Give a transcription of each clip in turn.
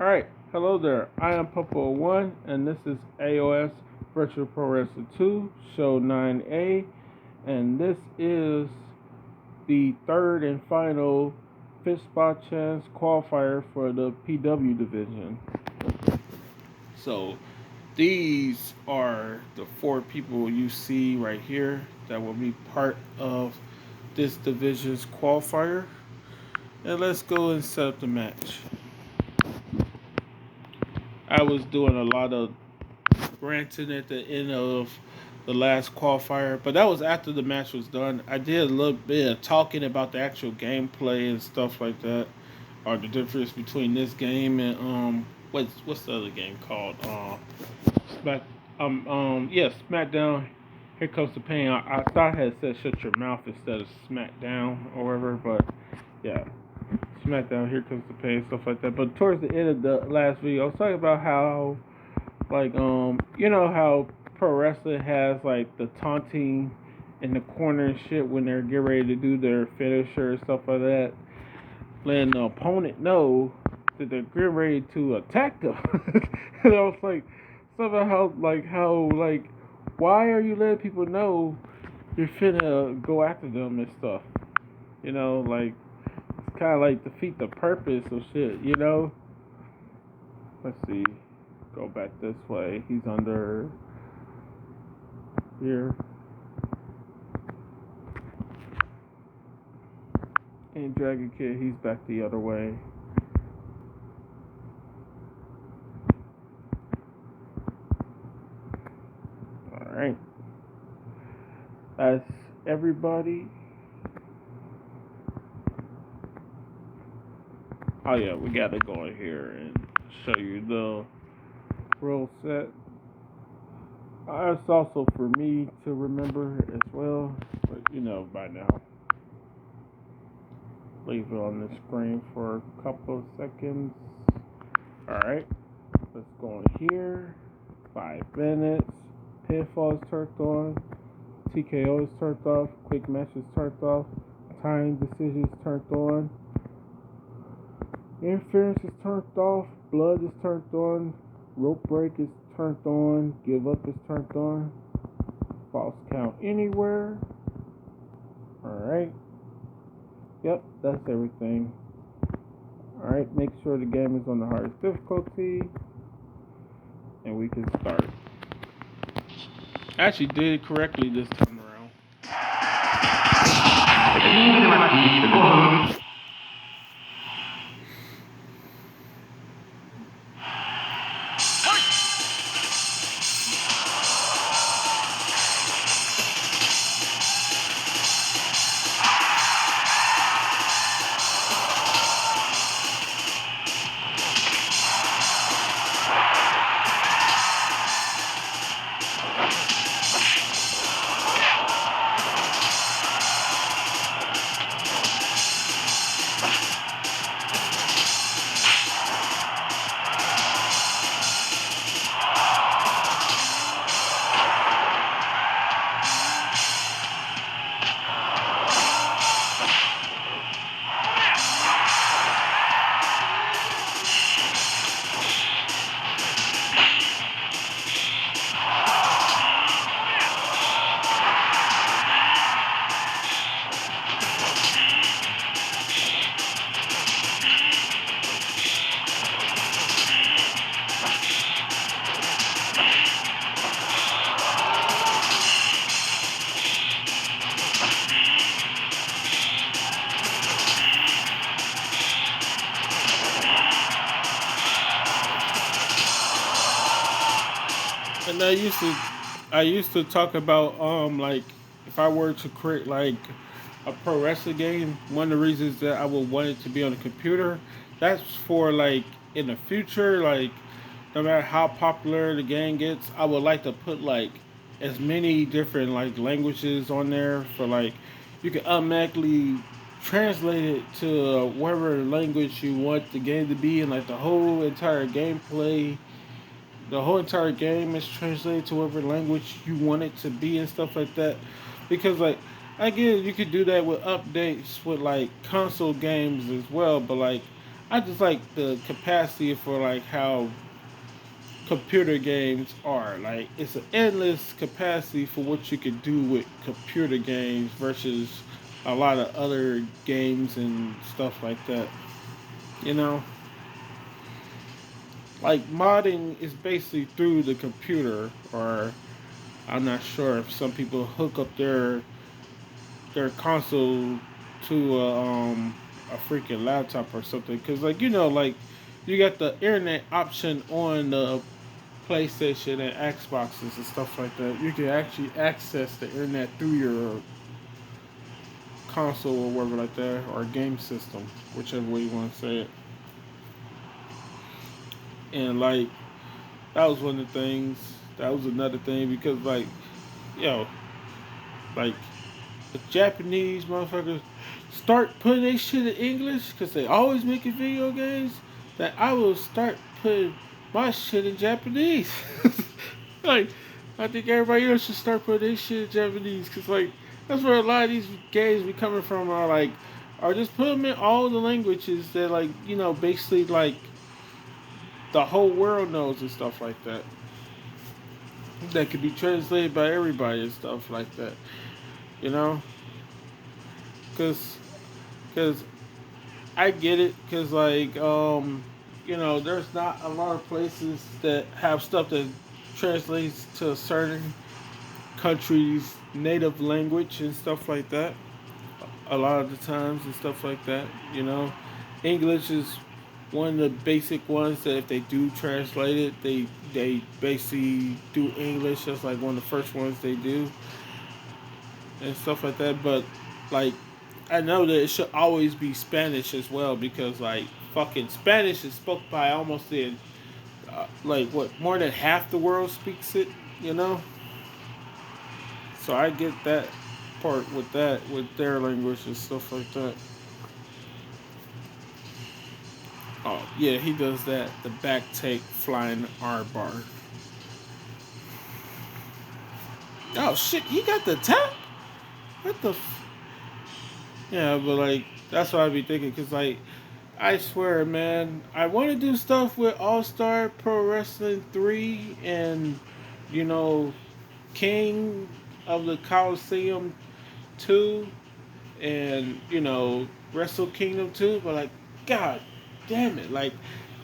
Alright, hello there. I am Popo1 and this is AOS Virtual Pro Wrestling 2, Show 9A, and this is the third and final 5th spot chance qualifier for the PW division. So, these are the four people you see right here that will be part of this division's qualifier. And let's go and set up the match. I was doing a lot of ranting at the end of the last qualifier, but that was after the match was done. I did a little bit of talking about the actual gameplay and stuff like that, or the difference between this game and what's the other game called? Smack SmackDown. Here comes the pain. I thought I had said shut your mouth instead of SmackDown or whatever, but yeah. SmackDown, here comes the pain, stuff like that. But towards the end of the last video, I was talking about how you know how pro wrestling has like the taunting in the corner and shit when they're getting ready to do their finisher and stuff like that, letting the opponent know that they're getting ready to attack them. And I was like, somehow how why are you letting people know you're finna go after them and stuff? You know, like it's kind of like defeat the purpose of shit. You know. Let's see. Go back this way. He's under here. And Dragon Kid, he's back the other way. Alright. That's everybody. Oh yeah, we gotta go in here and show you the rule set. It's also for me to remember as well, but you know by now. Leave it on the screen for a couple of seconds. Alright, let's go in here. 5 minutes. Pinfall is turned on. TKO is turned off. Quick match is turned off. Time decision is turned on. Interference is turned off. Blood is turned on. Rope break is turned on. Give up is turned on. False count anywhere. Alright. Yep, that's everything. Alright, make sure the game is on the hardest difficulty. And we can start. I actually did it correctly this time around. And I used to talk about like if I were to create like a pro wrestling game, one of the reasons that I would want it to be on a computer, that's for like in the future, like no matter how popular the game gets, I would like to put like as many different like languages on there for like you can automatically translate it to whatever language you want the game to be, and like the whole entire game is translated to whatever language you want it to be and stuff like that. Because like I get you could do that with updates with like console games as well, but like I just like the capacity for like how computer games are. Like it's an endless capacity for what you could do with computer games versus a lot of other games and stuff like that. You know, like modding is basically through the computer, or I'm not sure if some people hook up their console to a freaking laptop or something. Cause like like you got the internet option on the PlayStation and Xboxes and stuff like that. You can actually access the internet through your console or whatever like that, or game system, whichever way you want to say it. And like that was one of the things. That was another thing because like yo, like the Japanese motherfuckers start putting their shit in English because they always making video games. That I will start putting my shit in Japanese. Like I think everybody else should start putting their shit in Japanese because like that's where a lot of these games be coming from. Are like, or just put them in all the languages that like basically like the whole world knows and stuff like that. That could be translated by everybody and stuff like that. You know, because because I get it because like there's not a lot of places that have stuff that translates to a certain country's native language and stuff like that. A lot of the times and stuff like that. English is one of the basic ones that if they do translate it, they basically do English. That's like one of the first ones they do and stuff like that. But like I know that it should always be Spanish as well because like fucking Spanish is spoken by almost in like what more than half the world speaks it. You know, so I get that part with that with their language and stuff like that. Oh yeah, he does that. The back take flying R bar. Oh shit, he got the tap. What the? Yeah, but like that's what I be thinking, cause like I swear, man, I want to do stuff with All Star Pro Wrestling 3 and you know King of the Coliseum 2 and Wrestle Kingdom 2, but like God damn it, like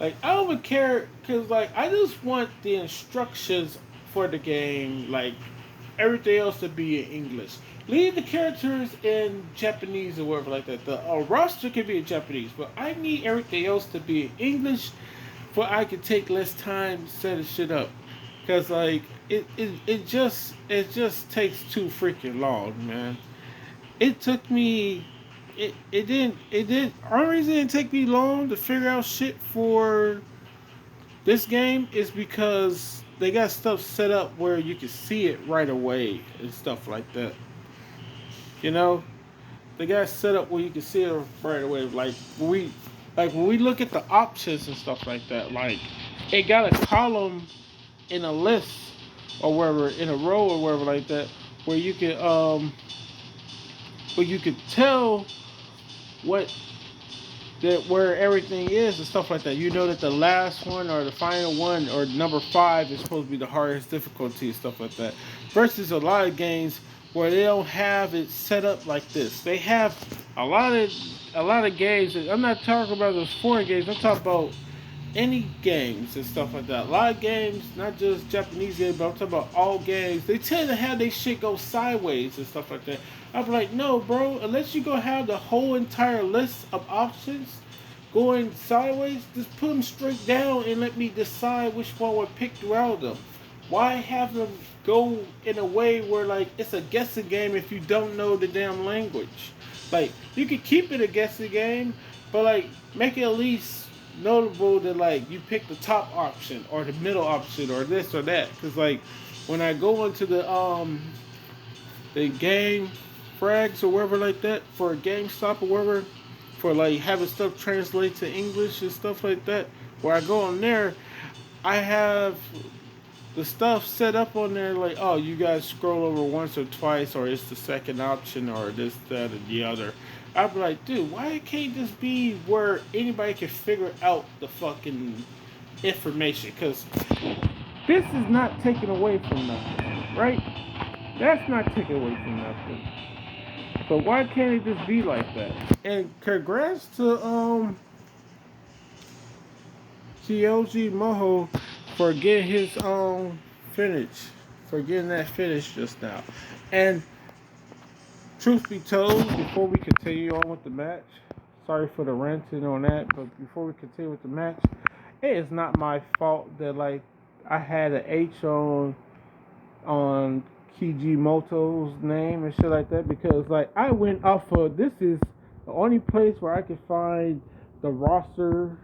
I don't even care, cause like I just want the instructions for the game, like everything else to be in English. Leave the characters in Japanese or whatever like that. The roster can be in Japanese, but I need everything else to be in English, for I can take less time setting shit up. Cause like it just takes too freaking long, man. It took me it didn't only reason it didn't take me long to figure out shit for this game is because they got stuff set up where you can see it right away and stuff like that. You know, they got set up where you can see it right away. Like when we look at the options and stuff like that, like it got a column in a list or wherever in a row or wherever like that, where you can where you could tell what that where everything is and stuff like that. You know that the last one or the final one or number 5 is supposed to be the hardest difficulty and stuff like that. Versus a lot of games where they don't have it set up like this. They have a lot of games. I'm not talking about those foreign games. I'm talking about any games and stuff like that. A lot of games, not just Japanese games, but I'm talking about all games. They tend to have their shit go sideways and stuff like that. I'm like, no, bro. Unless you gonna have the whole entire list of options going sideways, just put them straight down and let me decide which one would pick throughout them. Why have them go in a way where like it's a guessing game if you don't know the damn language? Like you could keep it a guessing game, but like make it at least notable that like you pick the top option or the middle option or this or that. Cause like when I go into the game frags or whatever like that for a GameStop or whatever for like having stuff translate to English and stuff like that, where I go on there, I have the stuff set up on there like, you guys scroll over once or twice, or it's the second option, or this, that, and the other. I'd be like, dude, why can't this be where anybody can figure out the fucking information? Because this is not taken away from nothing, right? That's not taken away from nothing. So why can't it just be like that? And congrats to Yoji Moho for getting his finish, for getting that finish just now. And truth be told, before we continue on with the match, sorry for the ranting on that, but before we continue with the match, it is not my fault that like I had an H on Kijimoto's name and shit like that, because like I went off of, this is the only place where I could find the roster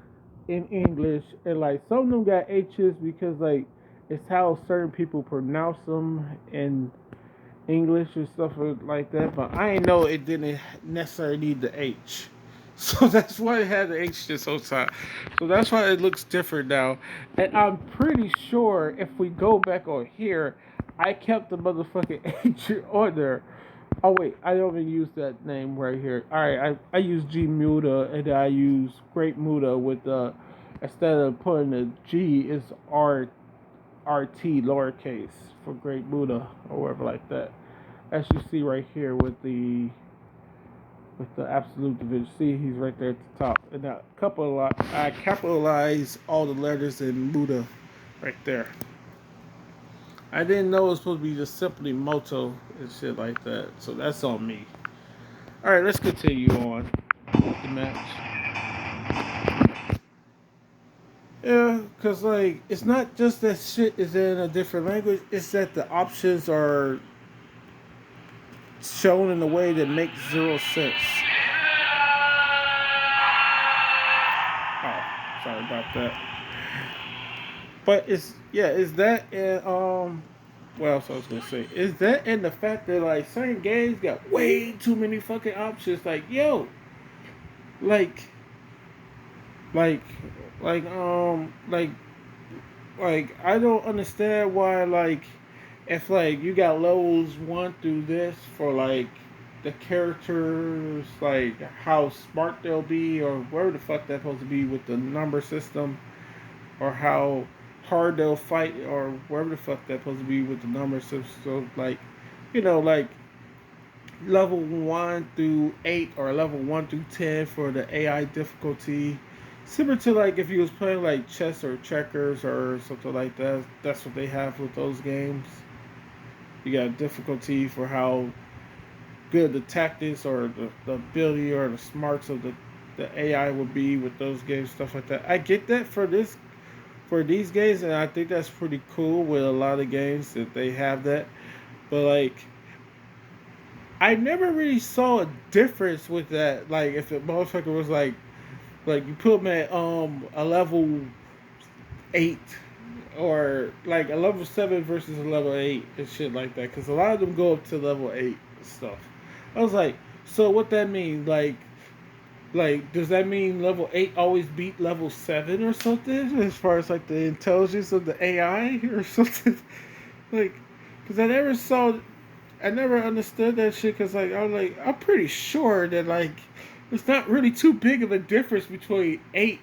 in English, and like some of them got H's because like it's how certain people pronounce them in English and stuff like that. But I ain't know it didn't necessarily need the H. So that's why it had the H this whole time. So that's why it looks different now. And I'm pretty sure if we go back on here, I kept the motherfucking H on there. Oh wait, I don't even use that name right here. Alright, I use G Muda, and I use Great Muda with the, instead of putting the G, it's RT lowercase for Great Muda or whatever like that. As you see right here with the absolute division. See, he's right there at the top. And I capitalize all the letters in Muda right there. I didn't know it was supposed to be just simply Moto and shit like that. So that's on me. Alright, let's continue on with the match. Yeah, because, like, it's not just that shit is in a different language, it's that the options are shown in a way that makes zero sense. Oh, sorry about that. But is that and what else I was gonna say? Is that and the fact that like certain games got way too many fucking options? Like, yo, like, like, like, like, I don't understand why like if like you got levels 1 through this for like the characters, like how smart they'll be or where the fuck that's supposed to be with the number system, or how hard they'll fight, or wherever the fuck that's supposed to be with the numbers. So like, like level 1 through 8 or level 1 through 10 for the AI difficulty. Similar to like if you was playing like chess or checkers or something like that. That's what they have with those games. You got difficulty for how good the tactics or the ability or the smarts of the AI would be with those games, stuff like that. I get that for these games, and I think that's pretty cool with a lot of games that they have that. But like, I never really saw a difference with that. Like, if the motherfucker was like you put him at a level 8 or like a level 7 versus a level 8 and shit like that, because a lot of them go up to level 8 and stuff. I was like, so what that mean? Like, does that mean level 8 always beat level 7 or something? As far as, like, the intelligence of the AI or something? Like, because I never understood that shit, because, like, I'm pretty sure that, like, it's not really too big of a difference between 8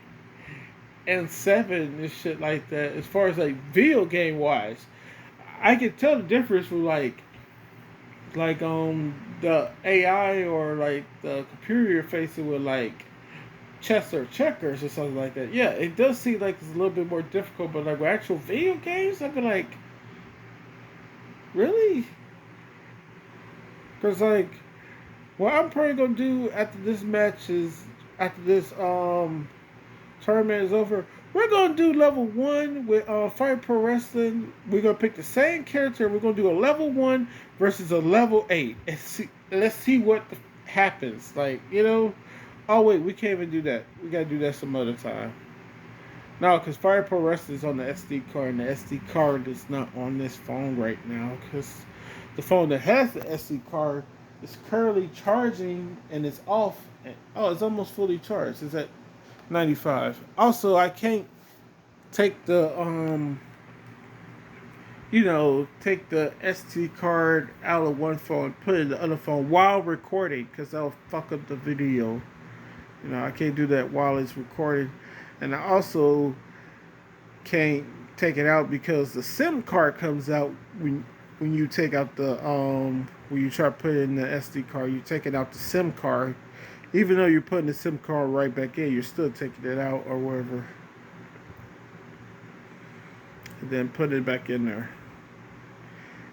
and 7 and shit like that, as far as, like, video game-wise. I can tell the difference from, like the AI or like the computer you're facing with like chess or checkers or something like that. Yeah, it does seem like it's a little bit more difficult, but like with actual video games, I'd be like, really? Because like what I'm probably gonna do after this match is, after this tournament is over, we're gonna do level 1 with Fire Pro Wrestling. We're gonna pick the same character. We're gonna do a level 1 versus a level 8, and let's see what happens. Like, oh wait, we can't even do that. We gotta do that some other time. No, because Fire Pro Wrestling is on the SD card, and the SD card is not on this phone right now, because the phone that has the SD card is currently charging and it's off. Oh, it's almost fully charged. It's at 95. Also, I can't take the take the SD card out of one phone, put it in the other phone while recording, because that'll fuck up the video. I can't do that while it's recording. And I also can't take it out because the SIM card comes out when you take out the when you try to put it in the SD card, you're taking out the SIM card. Even though you're putting the SIM card right back in, you're still taking it out or whatever. And then put it back in there.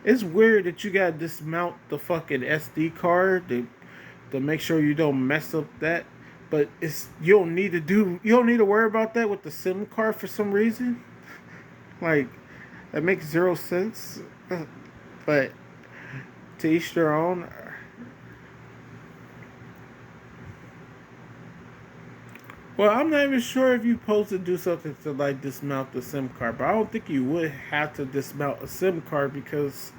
It's weird that you gotta dismount the fucking SD card to make sure you don't mess up that. But you don't need to worry about that with the SIM card for some reason. Like, that makes zero sense. But to each their own. Well, I'm not even sure if you're supposed to do something to like dismount the SIM card, but I don't think you would have to dismount a SIM card because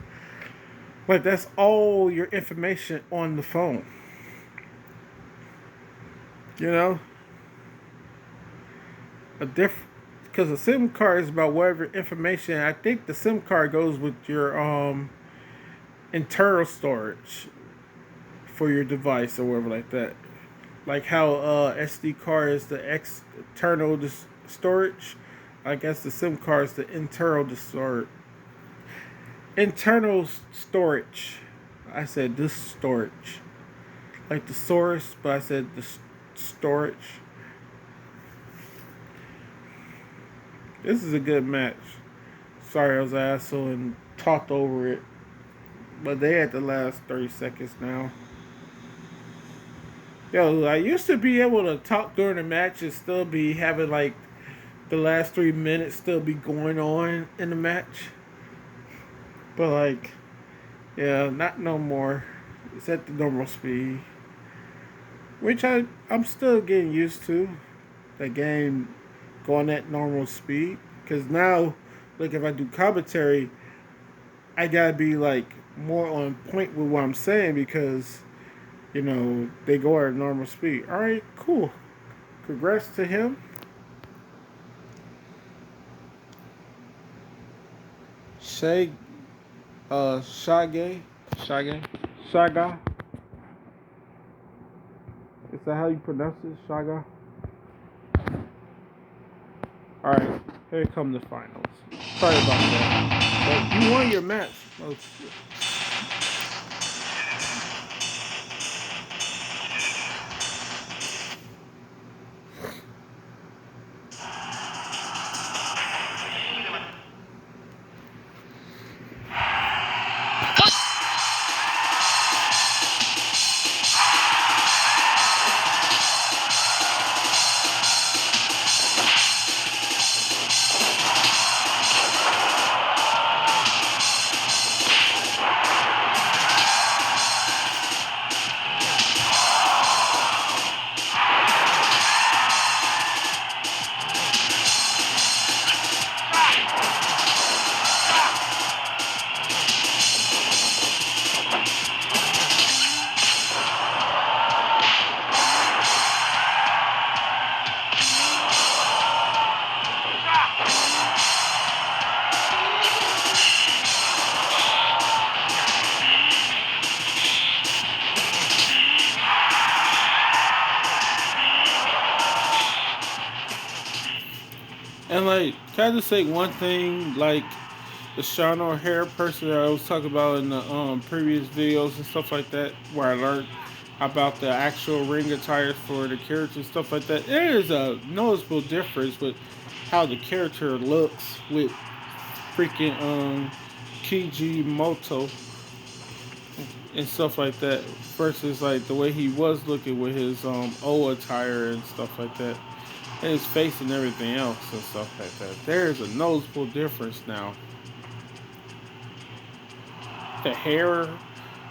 like that's all your information on the phone. Because a SIM card is about whatever information. I think the SIM card goes with your internal storage for your device or whatever like that. Like how SD card is the external storage. I guess the SIM card is the internal storage. Internal storage. I said this storage. Like the source, but I said the storage. This is a good match. Sorry I was an asshole and talked over it. But they had the last 30 seconds now. Yo, I used to be able to talk during the match and still be having like the last 3 minutes still be going on in the match. But like, yeah, not no more. It's at the normal speed. Which I'm still getting used to. The game going at normal speed. Because now, like if I do commentary, I gotta be like more on point with what I'm saying because they go at normal speed. Alright, cool. Congrats to him. Shaga. Is that how you pronounce it? Shaga? Alright, here come the finals. Sorry about that. But you won your match. Oh, shit. And like, can I just say one thing? Like, the Sean O'Hare person that I was talking about in the previous videos and stuff like that, where I learned about the actual ring attire for the character and stuff like that. There is a noticeable difference with how the character looks with freaking Kijimoto and stuff like that versus like the way he was looking with his old attire and stuff like that. And his face and everything else and stuff like that. There's a noticeable difference now. The hair,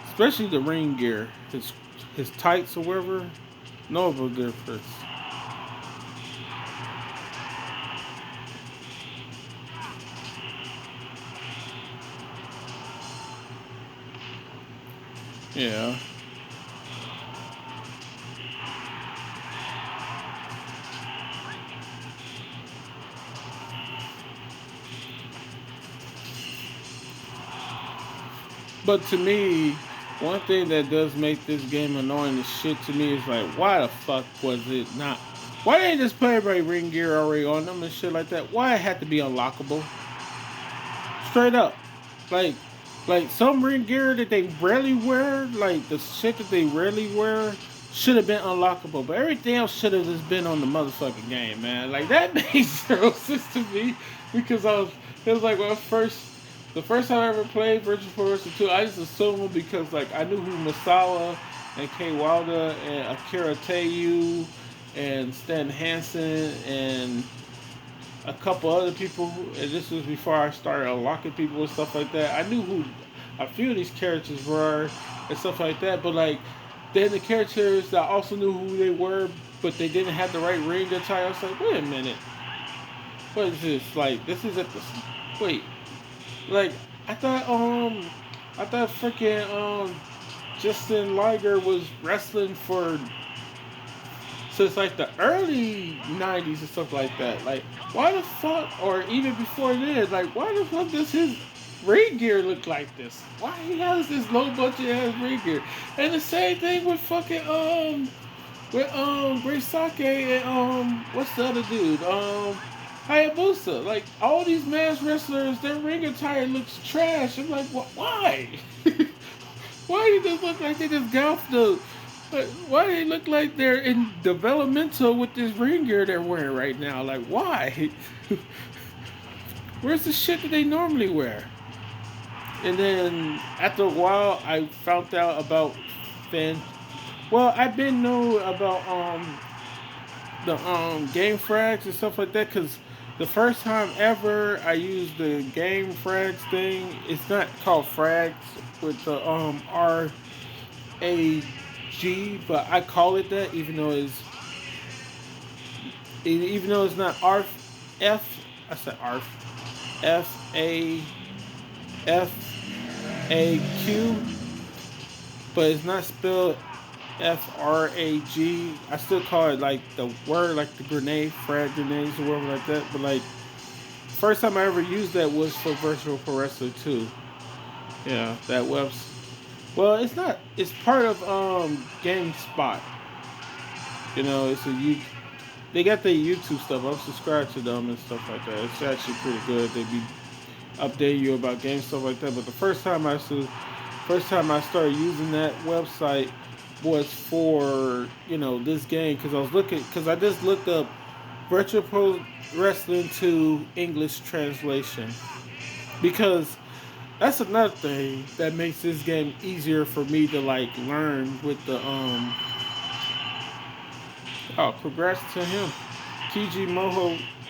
especially the ring gear, his tights or whatever, notable difference. Yeah. But to me, one thing that does make this game annoying as shit to me is like, why the fuck was it not? Why didn't they just play everybody ring gear already on them and shit like that? Why it had to be unlockable? Straight up, like, some ring gear that they rarely wear, like the shit that they rarely wear, should have been unlockable. But everything else should have just been on the motherfucking game, man. Like that made zero sense to me because it was like when the first time I ever played Virtual Pro Wrestling 2, I just assumed because like I knew who Masawa and Kay Wilder and Akira Teiyu and Stan Hansen and a couple other people, and this was before I started unlocking people and stuff like that. I knew who a few of these characters were and stuff like that, but like then the characters I also knew who they were, but they didn't have the right ring attire. I was like, wait a minute, what is this? Like this is at the wait, like I thought freaking Justin Liger was wrestling for since like the early '90s and stuff like that. Like, why the fuck, or even before then, like, why the fuck does his ring gear look like this? Why he has this low budget ass ring gear? And the same thing with fucking Great Sake and what's the other dude Hayabusa. Like all these masked wrestlers, their ring attire looks trash. I'm like, why? Why do they look like they just got off the? Why do they look like they're in developmental with this ring gear they're wearing right now? Like, why? Where's the shit that they normally wear? And then after a while, I found out about fan. Well, I've been know about the game frags and stuff like that because the first time ever I used the game frags thing, it's not called frags with the RAG, but I call it that even though it's not ARF F. I said ARF FAFAQ, but it's not spelled FRAG. I still call it like the word, like the frag grenades or whatever like that. But like, first time I ever used that was for Virtual Pro Wrestler 2. Yeah, that webs. Well, it's not. It's part of GameSpot. You know, they got their YouTube stuff. I'm subscribed to them and stuff like that. It's actually pretty good. They be updating you about games, stuff like that. But the first time I started using that website was for this game because I just looked up Virtual Pro Wrestling 2 English translation because that's another thing that makes this game easier for me to like learn with the Oh, congrats to him. Kiji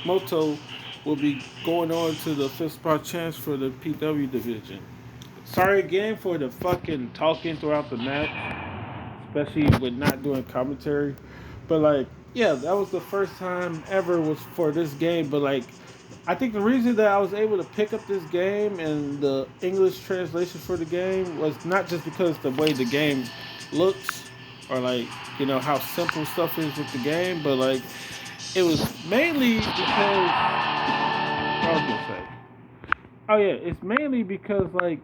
Moto will be going on to the fifth spot chance for the PW division. Sorry again for the fucking talking throughout the match, especially with not doing commentary. But like, yeah, that was the first time ever was for this game. But like, I think the reason that I was able to pick up this game and the English translation for the game was not just because the way the game looks or like how simple stuff is with the game, but like it was mainly because I was gonna say, oh yeah, it's mainly because like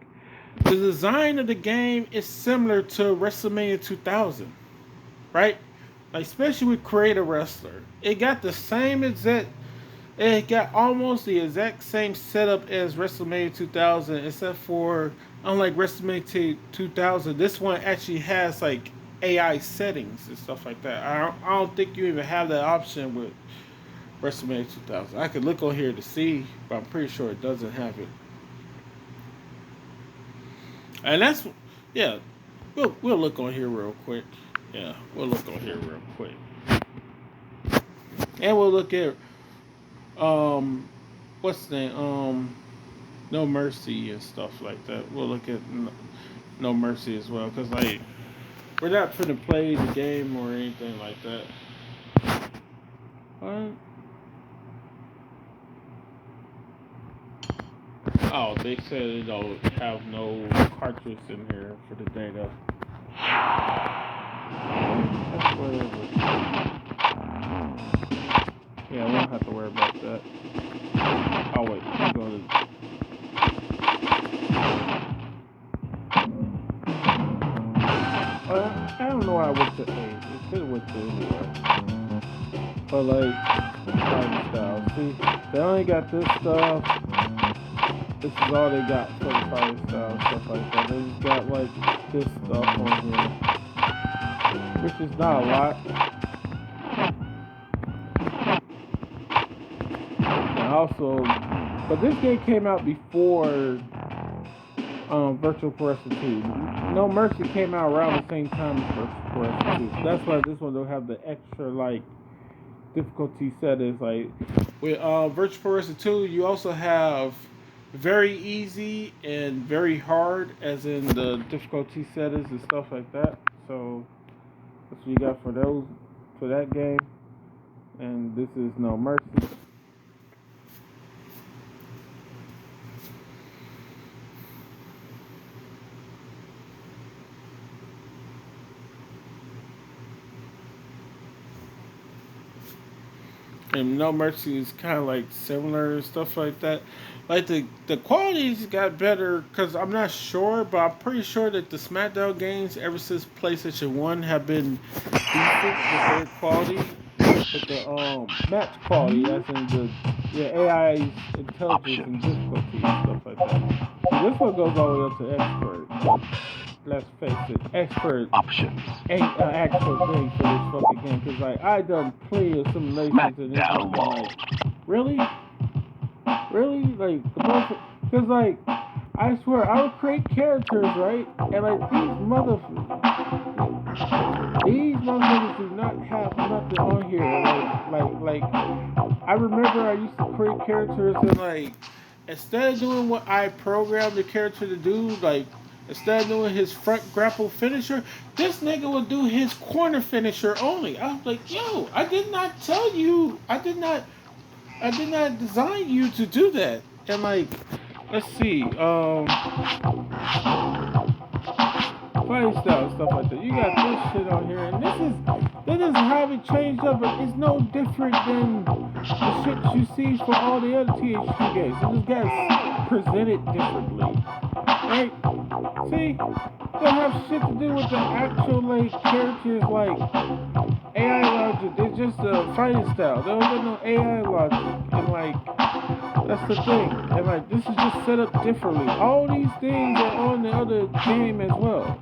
the design of the game is similar to WrestleMania 2000, right? Like especially with Create a Wrestler, it got the same exact. It got almost the exact same setup as WrestleMania 2000, except for unlike WrestleMania 2000, this one actually has like AI settings and stuff like that. I don't think you even have that option with WrestleMania 2000. I could look on here to see, but I'm pretty sure it doesn't have it. And that's we'll look on here real quick. Yeah, we'll look on here real quick, and we'll look at what's the name No Mercy and stuff like that. We'll look at No Mercy as well because like. We're not finna play the game or anything like that. What? Oh, they said they don't have no cartridge in here for the data. That's whatever. Yeah, we don't have to worry about that. Oh wait, I'm going to. not went to 8. It could have went to anywhere. But like fighting style. See, they only got this stuff. This is all they got for the fighting style and stuff like that. They just got like this stuff on here, which is not a lot. And also, but this game came out before Virtual Progressor 2. No Mercy came out around the same time as Virtual Progressor 2. So that's why this one don't have the extra like difficulty settings. Like with Virtual Progressor 2, you also have very easy and very hard, as in the difficulty settings and stuff like that. So that's what you got for that game. And this is No Mercy. And No Mercy is kind of like similar and stuff like that. Like the quality's got better because I'm not sure, but I'm pretty sure that the SmackDown games ever since PlayStation 1 have been decent with their quality, with the match quality, as in the AI intelligence and difficulty and stuff like that. So this one goes all the way up to expert. Let's face it, expert options ain't an actual thing for this fucking game. Cause like I done plenty of simulations and it's just been like, really, like the most. Cause like I swear I would create characters, right, and like these motherfuckers do not have nothing on here. Like I remember I used to create characters and like instead of doing what I programmed the character to do, like instead of doing his front grapple finisher, this nigga would do his corner finisher only. I was like, yo, I did not tell you. I did not design you to do that. And like, let's see, fighting style and stuff like that. You got this shit on here, and this is how it changed up, but it's no different than the shit you see for all the other THQ games. So this guy's presented differently, right? See, they have shit to do with the actual like characters, like AI logic. They're just a fighting style. They don't got no AI logic, and like that's the thing. And like this is just set up differently. All these things are on the other game as well.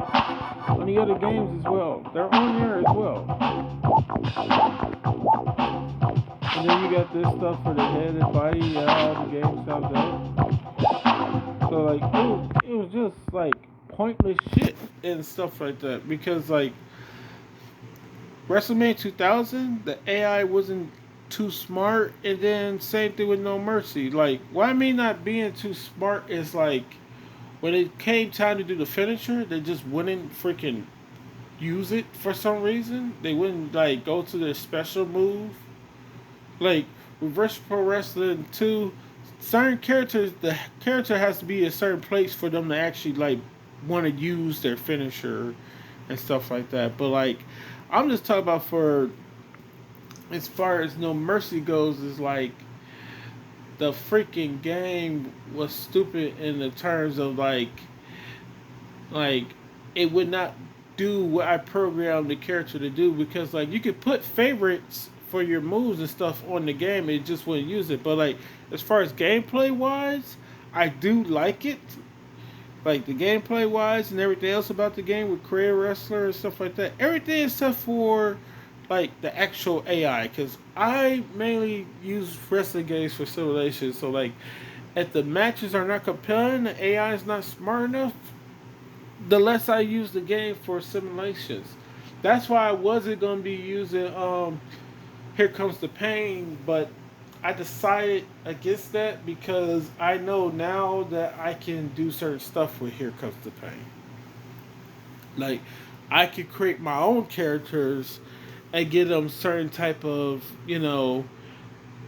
On the other games as well. They're on there as well. And then you got this stuff for the head and body. All the games have that. So like it was just like pointless shit and stuff like that. Because like WrestleMania 2000, the AI wasn't too smart, and then same thing with No Mercy. Like, what I mean not being too smart is like when it came time to do the finisher, they just wouldn't freaking use it for some reason. They wouldn't like go to their special move. Like with Virtual Pro Wrestling 2, certain characters, the character has to be a certain place for them to actually like want to use their finisher and stuff like that. But like, I'm just talking about for as far as No Mercy goes, is like the freaking game was stupid in the terms of like it would not do what I programmed the character to do, because like you could put favorites for your moves and stuff on the game, it just wouldn't use it. But like as far as gameplay wise, I do like it. Like the gameplay wise and everything else about the game with Career Wrestler and stuff like that. Everything except for like the actual AI, because I mainly use wrestling games for simulation. So like if the matches are not compelling, the AI is not smart enough, the less I use the game for simulations. That's why I wasn't gonna be using Here Comes the Pain, but I decided against that because I know now that I can do certain stuff with Here Comes the Pain. Like I could create my own characters and give them certain type of,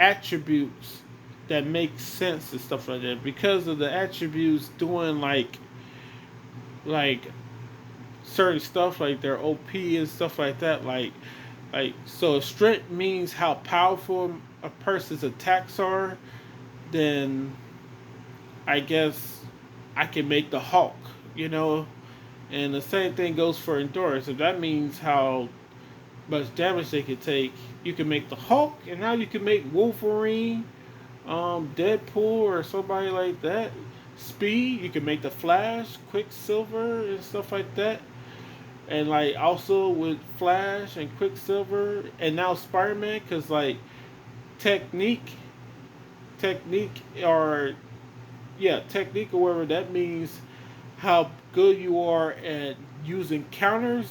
attributes that make sense and stuff like that, because of the attributes doing like certain stuff like their OP and stuff like that. Like so strength means how powerful a person's attacks are. Then I guess I can make the Hulk, And the same thing goes for endurance. If that means how much damage they can take, you can make the Hulk, and now you can make Wolverine, Deadpool, or somebody like that. Speed, you can make the Flash, Quicksilver, and stuff like that. And like also with Flash and Quicksilver, and now Spider-Man, because like technique, technique, or yeah, technique or whatever that means, how good you are at using counters.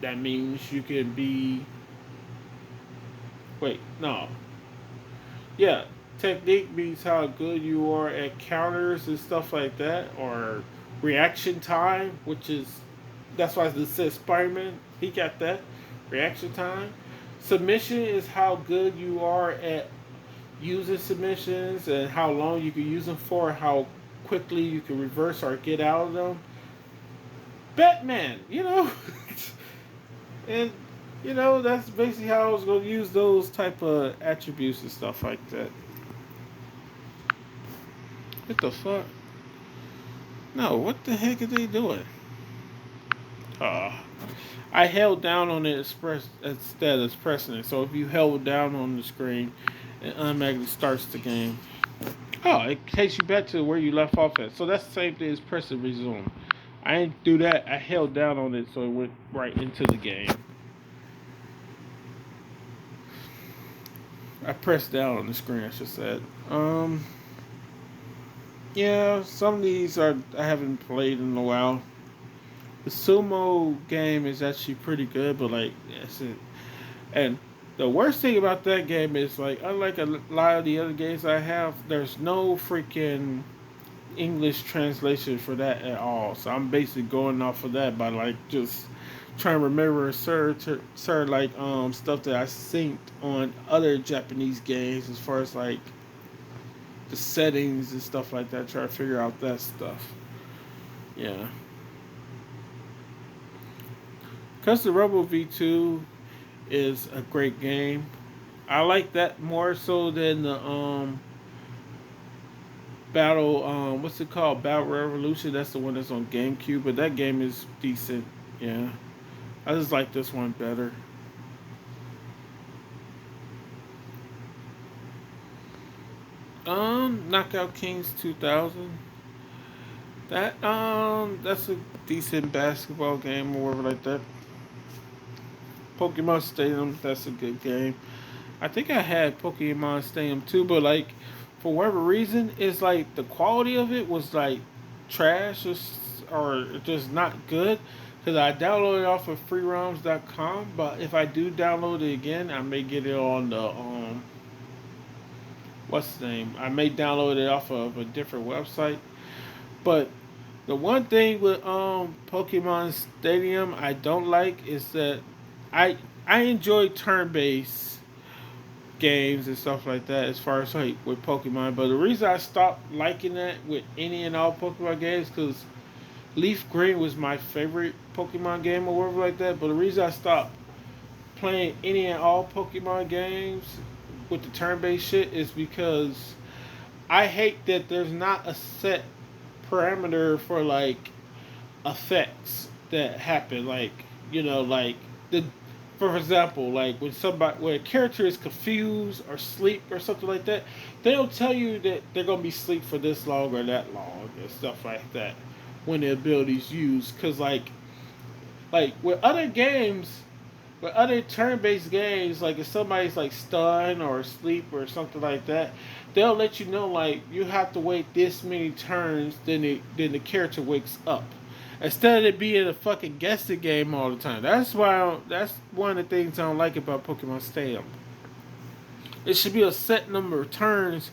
That means you can be. Wait, no. Yeah, technique means how good you are at counters and stuff like that, or reaction time, which is that's why it says Spider-Man. He got that reaction time. Submission is how good you are at using submissions and how long you can use them for, how quickly you can reverse or get out of them. Batman, and that's basically how I was gonna use those type of attributes and stuff like that. What the fuck? No, what the heck are they doing? Uh, I held down on it instead of pressing it. So if you held down on the screen, it automatically starts the game. Oh, it takes you back to where you left off at. So that's the same thing as pressing resume. I didn't do that. I held down on it so it went right into the game. I pressed down on the screen, I should say. Yeah, some of these I haven't played in a while. The sumo game is actually pretty good, but like that's it. And the worst thing about that game is like unlike a lot of the other games I have, there's no freaking English translation for that at all. So I'm basically going off of that by like just trying to remember certain like stuff that I synced on other Japanese games as far as like the settings and stuff like that. Try to figure out that stuff. Yeah. Cause the Rebel V2 is a great game. I like that more so than the Battle what's it called? Battle Revolution. That's the one that's on GameCube, but that game is decent. Yeah. I just like this one better. Knockout Kings 2000. That's a decent basketball game or whatever like that. Pokemon Stadium, that's a good game. I think I had Pokemon Stadium too, but like for whatever reason, it's like the quality of it was like trash or just not good. Cause I downloaded it off of freeroms.com, but if I do download it again, I may get it on the what's the name? I may download it off of a different website. But the one thing with Pokemon Stadium I don't like is that I I enjoy turn based games and stuff like that as far as like with Pokemon. But the reason I stopped liking that with any and all Pokemon games because Leaf Green was my favorite Pokemon game or whatever like that. But the reason I stopped playing any and all Pokemon games with the turn based shit is because I hate that there's not a set parameter for like effects that happen. Like like the for example, like when a character is confused or sleep or something like that, they don't tell you that they're gonna be asleep for this long or that long and stuff like that when the abilities used. Cause like with other games, with other turn-based games, like if somebody's like stunned or asleep or something like that, they'll let you know like you have to wait this many turns, then the character wakes up. Instead of it being a fucking guessing game all the time. That's one of the things I don't like about Pokemon Stadium. It should be a set number of turns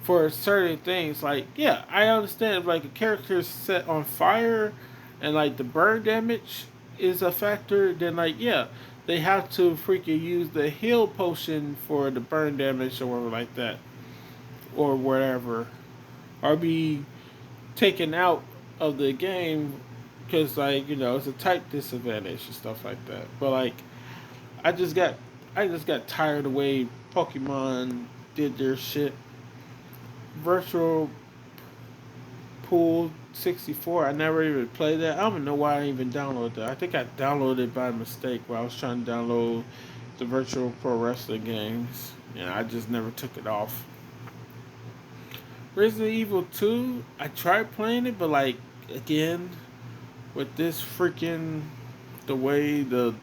for certain things. Like, yeah, I understand if like a character is set on fire and like the burn damage is a factor, then like yeah, they have to freaking use the heal potion for the burn damage or whatever like that. Or whatever. Or be taken out of the game because like it's a type disadvantage and stuff like that. But like I just got I just got tired of the way Pokemon did their shit. Virtual Pool 64. I never even played that. I don't know why I even downloaded that. I think I downloaded it by mistake while I was trying to download the virtual pro wrestling games. Yeah, I just never took it off. Resident Evil 2, I tried playing it, but like again, with this freaking the way the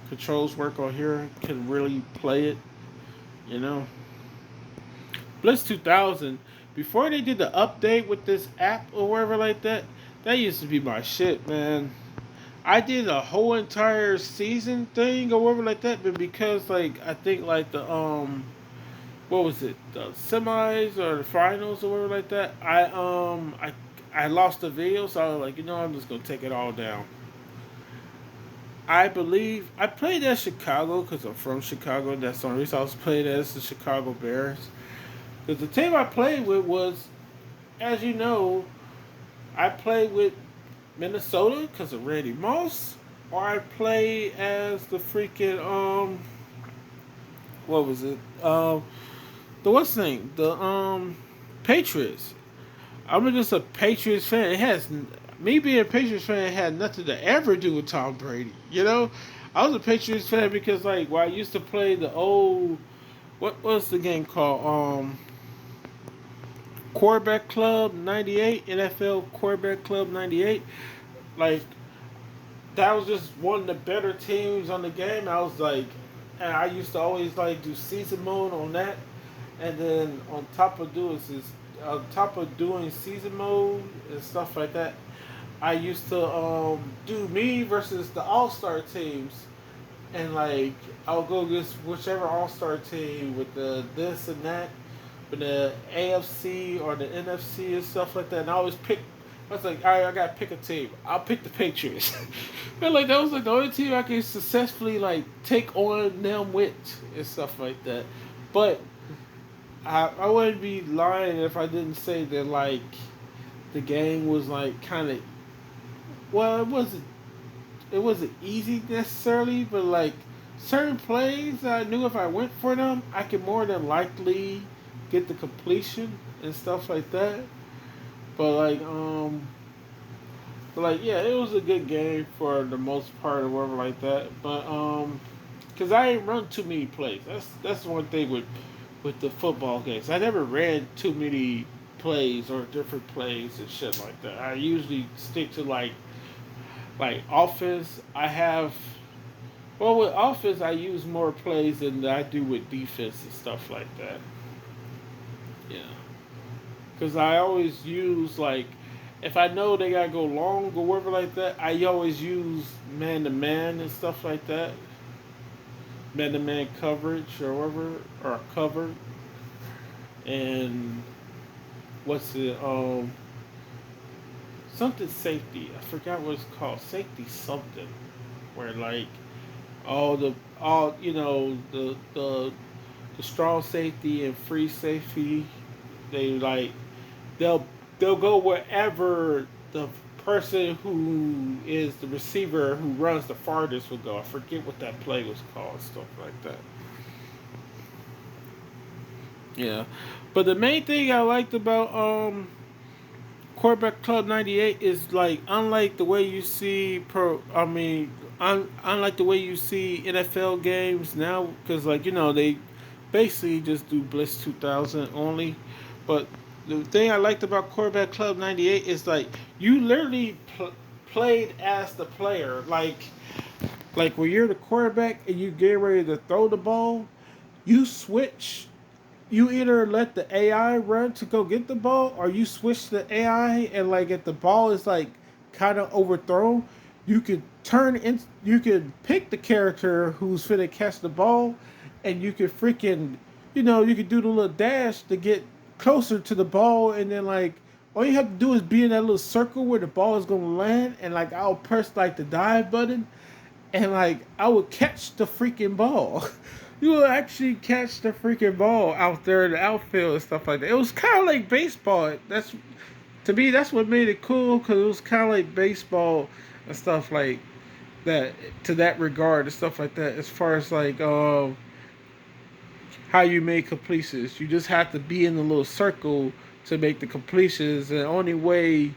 controls work on here, can really play it, you know. Blitz 2000, before they did the update with this app or whatever like that, that used to be my shit, man. I did a whole entire season thing or whatever like that, but because like I think like the what was it, the semis or the finals or whatever like that, I lost the video, so I was like, I'm just gonna take it all down. I believe I played at Chicago because I'm from Chicago. That's the only reason I was playing as the Chicago Bears. Because the team I played with was, as you know, I played with Minnesota because of Randy Moss, or I played as the freaking what was it? The what's the name? The Patriots. I'm just a Patriots fan. It has me being a Patriots fan had nothing to ever do with Tom Brady. I was a Patriots fan because like I used to play the old what was the game called? Quarterback Club 98, NFL Quarterback Club 98. Like that was just one of the better teams on the game. I was like, and I used to always like do season mode on that, and then on top of doing season mode and stuff like that, I used to do me versus the All-Star teams, and like I'll go against whichever All-Star team with the this and that, with the AFC or the NFC and stuff like that. And I always pick. I was like, all right, I gotta pick a team. I'll pick the Patriots. And like that was like the only team I could successfully like take on them with and stuff like that. But I wouldn't be lying if I didn't say that like the game was like kind of, well, it wasn't easy necessarily, but like certain plays I knew if I went for them, I could more than likely get the completion and stuff like that. But yeah, it was a good game for the most part or whatever like that. But cause I ain't run too many plays. That's one thing with the football games. I never ran too many plays or different plays and shit like that. I usually stick to like offense. With offense I use more plays than I do with defense and stuff like that. Yeah. Because I always use like, if I know they gotta go long or whatever like that, I always use man to man and stuff like that. Man to man coverage or whatever, or cover. And what's it? Something safety. I forgot what it's called. Safety something. Where like the strong safety and free safety, they like they'll go wherever the person who is the receiver who runs the farthest will go. I forget what that play was called, stuff like that. Yeah, but the main thing I liked about Quarterback Club 98 is like unlike the way you see unlike the way you see NFL games now, because like they basically just do Blitz 2000 only. But the thing I liked about Quarterback Club 98 is like you literally played as the player. Like when you're the quarterback and you get ready to throw the ball, you switch. You either let the AI run to go get the ball, or you switch the AI, and like if the ball is like kind of overthrown, you could you could pick the character who's finna catch the ball, and you could freaking, you could do the little dash to get closer to the ball, and then like all you have to do is be in that little circle where the ball is gonna land, and like I'll press like the dive button, and like I would catch the freaking ball. You will actually catch the freaking ball out there in the outfield and stuff like that. It was kind of like baseball. To me, that's what made it cool, because it was kind of like baseball and stuff like that, to that regard and stuff like that. As far as like how you make completions. You just have to be in the little circle to make the completions. And the only way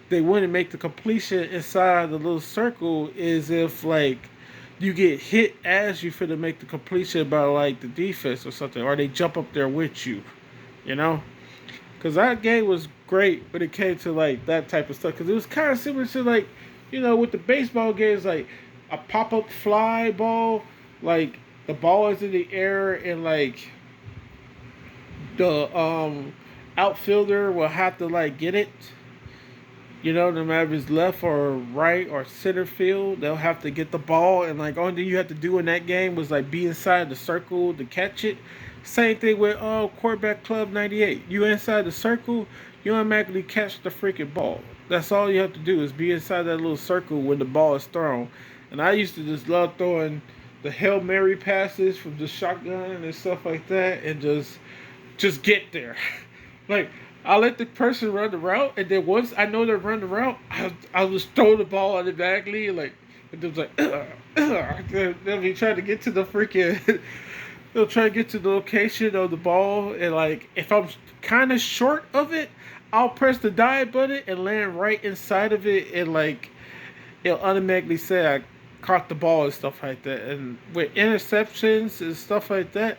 they wouldn't make the completion inside the little circle is if like you get hit as you finna make the completion by like the defense or something, or they jump up there with you, you know. Because that game was great when it came to like that type of stuff. Because it was kind of similar to like, with the baseball games, like a pop up fly ball, like the ball is in the air and like the outfielder will have to like get it. No matter if it's left or right or center field, they'll have to get the ball. And like only thing you have to do in that game was like be inside the circle to catch it. Same thing with quarterback club 98. You inside the circle, you automatically catch the freaking ball. That's all you have to do is be inside that little circle when the ball is thrown. And I used to just love throwing the Hail Mary passes from the shotgun and stuff like that, and just get there. Like I'll let the person run the route, and then once I know they're running the route, I'll just throw the ball automatically. Like it was like, they'll be trying to get to the freaking. They'll try to get to the location of the ball, and like if I'm kind of short of it, I'll press the dive button and land right inside of it, and like it'll automatically say I caught the ball and stuff like that. And with interceptions and stuff like that,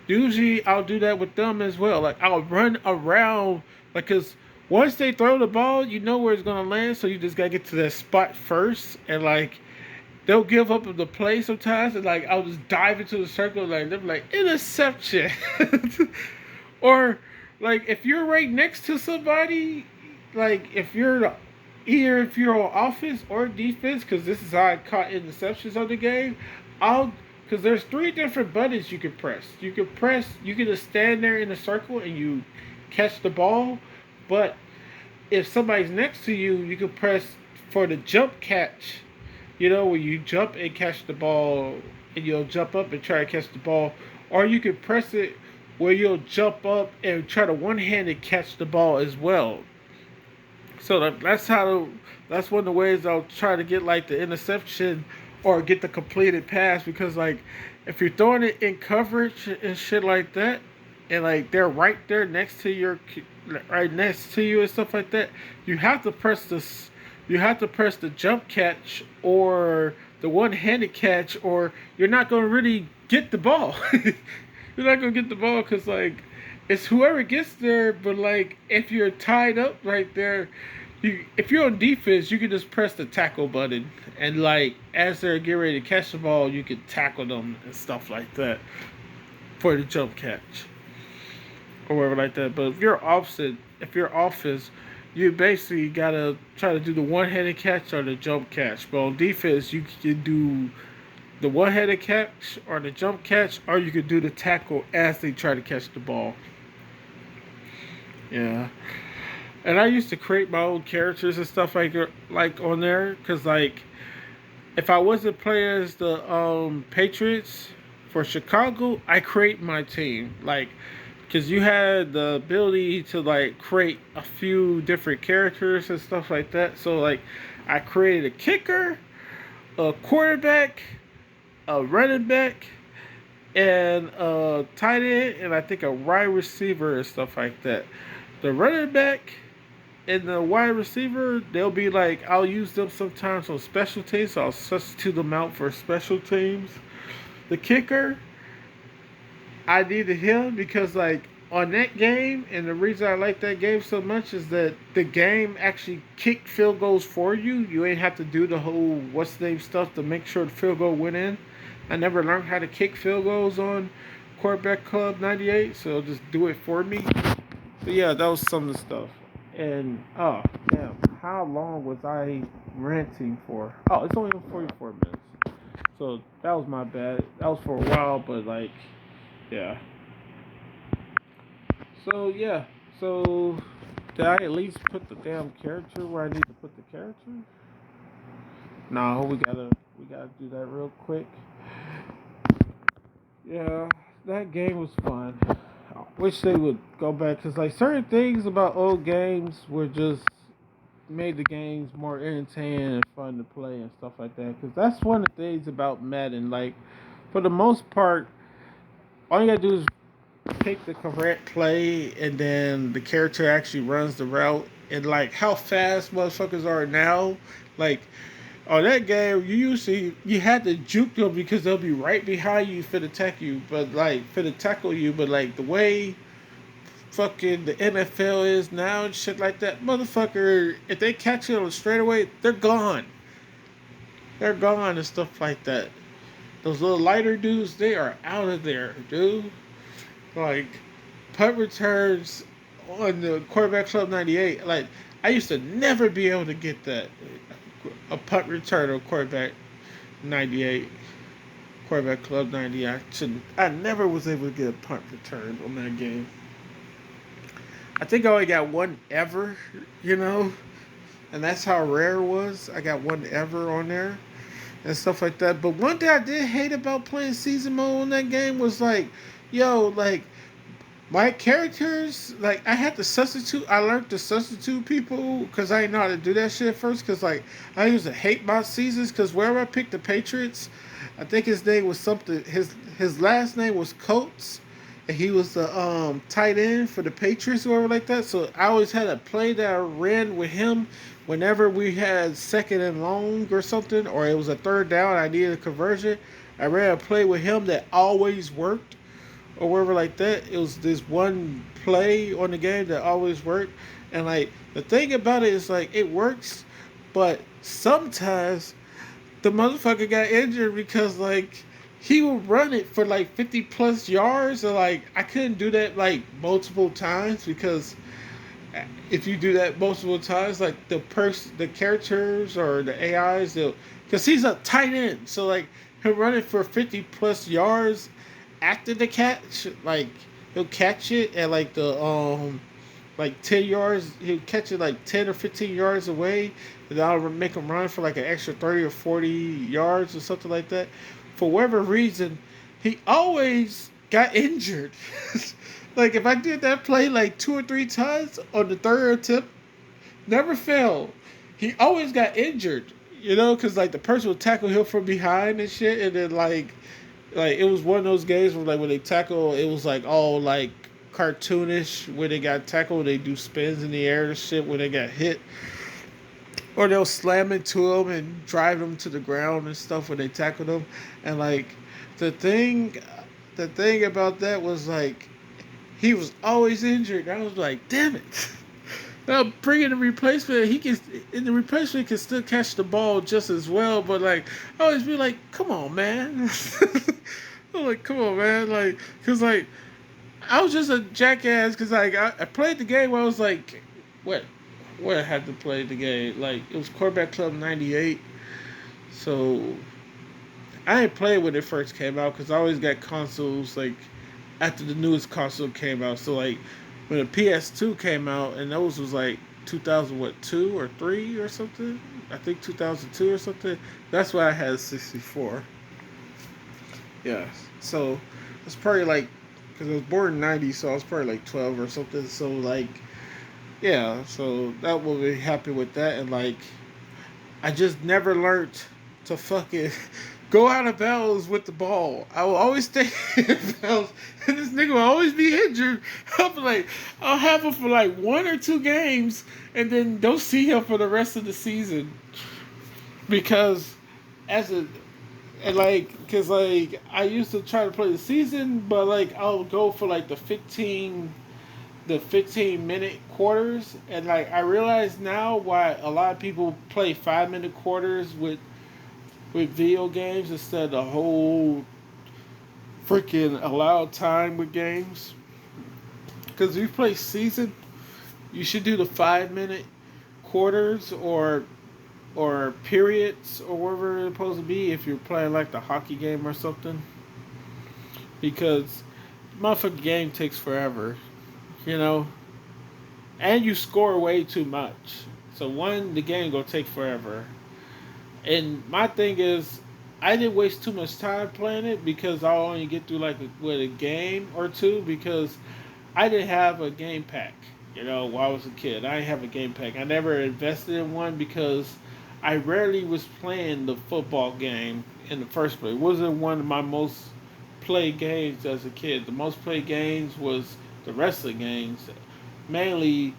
usually I'll do that with them as well. Like I'll run around, like, cause once they throw the ball, you know where it's gonna land, so you just gotta get to that spot first, and like they'll give up the play sometimes, and like I'll just dive into the circle, like they're like interception, or like if you're right next to somebody, like if you're either if you're on offense or defense, because this is how I caught interceptions on the game, I'll because there's 3 different buttons you can press. You can just stand there in a circle and you catch the ball, but if somebody's next to you, you can press for the jump catch. Where you jump and catch the ball, and you'll jump up and try to catch the ball. Or you can press it where you'll jump up and try to one-handed catch the ball as well. So that's one of the ways I'll try to get like the interception or get the completed pass, because like if you're throwing it in coverage and shit like that, and like they're right there next to you and stuff like that, you have to press the jump catch or the one-handed catch, or you're not going to really get the ball. You're not going to get the ball because, like, it's whoever gets there, but, like, if you're tied up right there, if you're on defense, you can just press the tackle button, and, like, as they're getting ready to catch the ball, you can tackle them and stuff like that for the jump catch or whatever like that. But if you're offense, you basically gotta try to do the one-handed catch or the jump catch. But on defense, you can do the one-handed catch or the jump catch, or you could do the tackle as they try to catch the ball. Yeah. And I used to create my own characters and stuff like on there, because like if I wasn't playing as the Patriots for Chicago, I create my team, like, because you had the ability to like create a few different characters and stuff like that. So like I created a kicker, a quarterback, a running back, and a tight end, and I think a wide receiver and stuff like that. The running back and the wide receiver, they'll be like, I'll use them sometimes on special teams, so I'll substitute them out for special teams. The kicker, I needed him because, like, on that game, and the reason I like that game so much is that the game actually kicked field goals for you. You ain't have to do the whole what's the name stuff to make sure the field goal went in. I never learned how to kick field goals on Quarterback Club 98, so just do it for me. But yeah, that was some of the stuff. And, oh, damn, how long was I ranting for? Oh, it's only 44 minutes. So that was my bad. That was for a while, but like, yeah. So yeah. So did I at least put the damn character where I need to put the character? No, we gotta do that real quick. Yeah, that game was fun. I wish they would go back, because like certain things about old games were just made the games more entertaining and fun to play and stuff like that. Because that's one of the things about Madden. Like, for the most part, all you gotta do is pick the correct play and then the character actually runs the route, and like how fast motherfuckers are now, like on that game you had to juke them because they'll be right behind you for to attack you, but like for to tackle you, but like the way fucking the NFL is now and shit like that, motherfucker, if they catch you on a straightaway, they're gone. They're gone and stuff like that. Those little lighter dudes, they are out of there, dude. Like punt returns on the quarterback club 98. Like I used to never be able to get that a punt return on quarterback 98. Quarterback club 90. I never was able to get a punt return on that game. I think I only got one ever, and that's how rare it was. I got one ever on there and stuff like that. But one thing I did hate about playing season mode on that game was like, like my characters, like I had to substitute. I learned to substitute people because I didn't know how to do that shit at first. Because like I used to hate my seasons because wherever I picked the Patriots, I think his name was something. His last name was Coates, and he was the tight end for the Patriots or whatever like that. So I always had a play that I ran with him whenever we had second and long or something, or it was a third down. I needed a conversion. I ran a play with him that always worked or whatever like that. It was this one play on the game that always worked. And like the thing about it is like it works, but sometimes the motherfucker got injured because like he would run it for like 50 plus yards, and like I couldn't do that like multiple times because if you do that multiple times, like the characters or the AIs, they'll, because he's a tight end, so like he'll run it for 50 plus yards after the catch, like he'll catch it at like the like 10 yards, he'll catch it like 10 or 15 yards away, and I'll make him run for like an extra 30 or 40 yards or something like that. For whatever reason, he always got injured. Like if I did that play like 2 or 3 times on the third attempt, never failed. He always got injured, because like the person would tackle him from behind and shit, and then like it was one of those games where like when they tackle, it was like all like cartoonish when they got tackled, they do spins in the air and shit when they got hit, or they'll slam into them and drive them to the ground and stuff when they tackle them. And like the thing about that was like he was always injured. I was like, damn it. Now bringing the replacement, the replacement can still catch the ball just as well, but like I always be like, come on, man. I'm like, come on, man, like, cause like I was just a jackass because like I played the game where I was like, what I had to play the game, like it was quarterback club 98, so I didn't play when it first came out because I always got consoles like after the newest console came out. So like when the PS2 came out, and those was like 2002 or 3 or something, I think 2002 or something. That's why I had a 64. Yeah, so it's probably like because I was born in 90, so I was probably like 12 or something. So like, yeah, so that will be happy with that. And like I just never learned to fucking go out of bounds with the ball. I will always stay in bounds, and this nigga will always be injured. I'll have him for like 1 or 2 games, and then don't see him for the rest of the season because because like I used to try to play the season, but like I'll go for like the 15-minute quarters, and like I realize now why a lot of people play 5-minute quarters with video games instead of the whole freaking allowed time with games. Because if you play season, you should do the 5-minute quarters or periods or whatever it's supposed to be if you're playing like the hockey game or something. Because motherfucking game takes forever, and you score way too much. So the game gonna take forever. And my thing is, I didn't waste too much time playing it because I'll only get through like a game or two because I didn't have a game pack. While I was a kid, I didn't have a game pack. I never invested in one because I rarely was playing the football game in the first place. It wasn't one of my most played games as a kid. The most played games was the wrestling games, mainly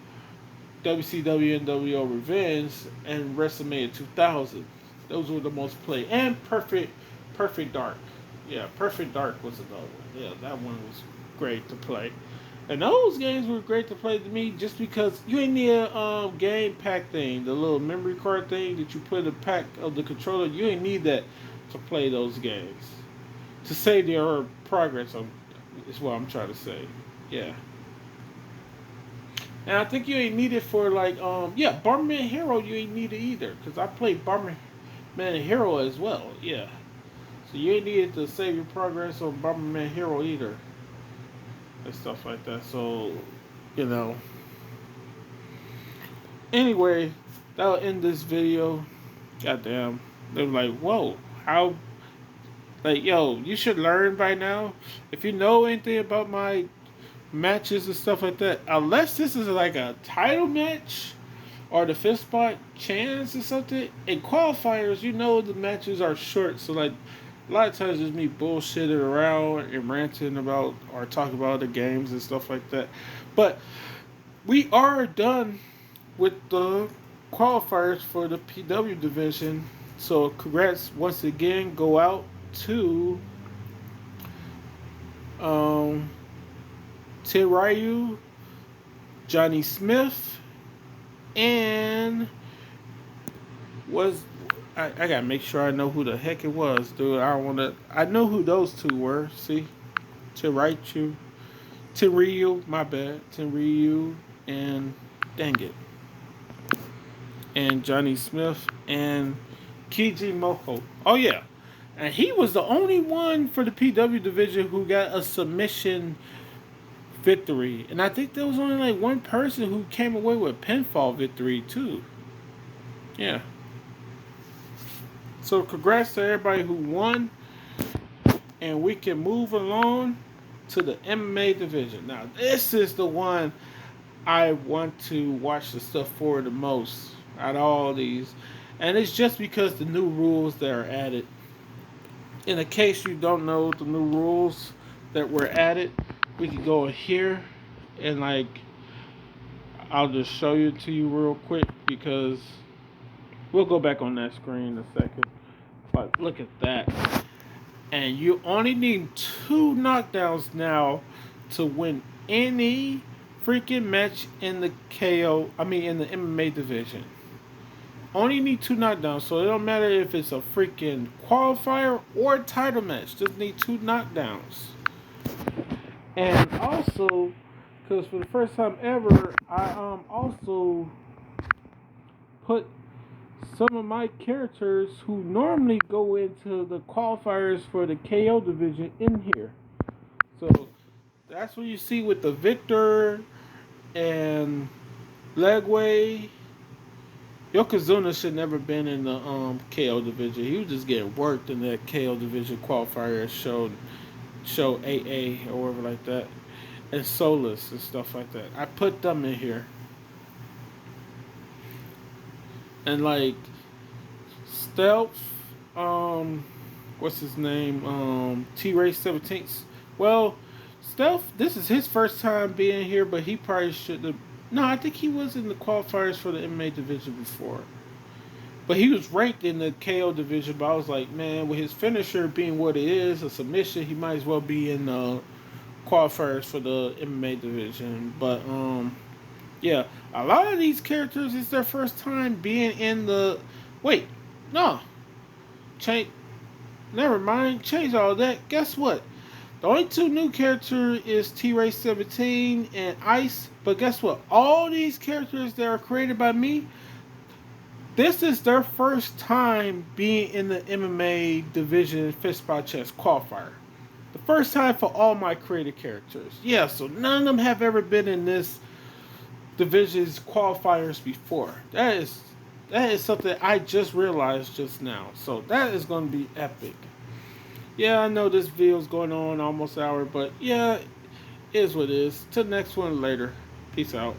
WCW NWO Revenge and WrestleMania 2000. Those were the most played. And Perfect Dark. Yeah, Perfect Dark was another one. Yeah, that one was great to play. And those games were great to play to me just because you ain't need a game pack thing, the little memory card thing that you put in the pack of the controller. You ain't need that to play those games. To save their progress on, is what I'm trying to say. Yeah. And I think you ain't need it for like yeah, Bomberman Hero you ain't need it either. Cause I played Bomberman Hero as well, yeah. So you ain't needed to save your progress on Bomberman Hero either. And stuff like that. So, you know. Anyway, that'll end this video. Goddamn. They were like, whoa, how, like, yo, you should learn by now. If you know anything about my matches and stuff like that, unless this is like a title match or the fifth spot chance or something, in qualifiers, you know the matches are short. So, like, a lot of times it's me bullshitting around and ranting about or talking about the games and stuff like that. But we are done with the qualifiers for the PW division. So congrats once again go out to Ted Ryu, Johnny Smith, and I gotta make sure I know who the heck it was, dude. I know who those two were. See, Tenryu, my bad, Tenryu, and dang it, and Johnny Smith and Kiji Moho. Oh yeah, and he was the only one for the PW division who got a submission victory, and I think there was only like one person who came away with pinfall victory too. Yeah. So congrats to everybody who won, and we can move along to the MMA division. Now this is the one I want to watch the stuff for the most out of all these, and it's just because the new rules that are added. In case you don't know the new rules that were added, we can go here and like I'll just show you to you real quick because we'll go back on that screen in a second. But look at that. And you only need 2 knockdowns now to win any freaking match in the in the MMA division. Only need 2 knockdowns, so it don't matter if it's a freaking qualifier or a title match. Just need 2 knockdowns. And also, because for the first time ever, I also put some of my characters who normally go into the qualifiers for the KO division in here. So that's what you see with the Victor and Legway. Yokozuna should never been in the KO division. He was just getting worked in that KO division qualifier show AA or whatever like that. And Solus and stuff like that. I put them in here. And like Stealth, what's his name? T-Ray 17th. Well, Stealth, this is his first time being here, but he probably should have. No, I think he was in the qualifiers for the MMA division before. But he was ranked in the KO division, but I was like, man, with his finisher being what it is, a submission, he might as well be in the qualifiers for the MMA division. But, yeah, a lot of these characters, it's their first time being in the... Wait, no. Never mind, change all that. Guess what? The only 2 new characters is T-Ray 17 and Ice. But guess what? All these characters that are created by me, this is their first time being in the MMA division fist spot chess qualifier. The first time for all my created characters. Yeah, so none of them have ever been in this division's qualifiers before. That is something I just realized just now. So that is going to be epic. Yeah, I know this video is going on almost an hour, but yeah, it is what it is. Till next one later. Peace out.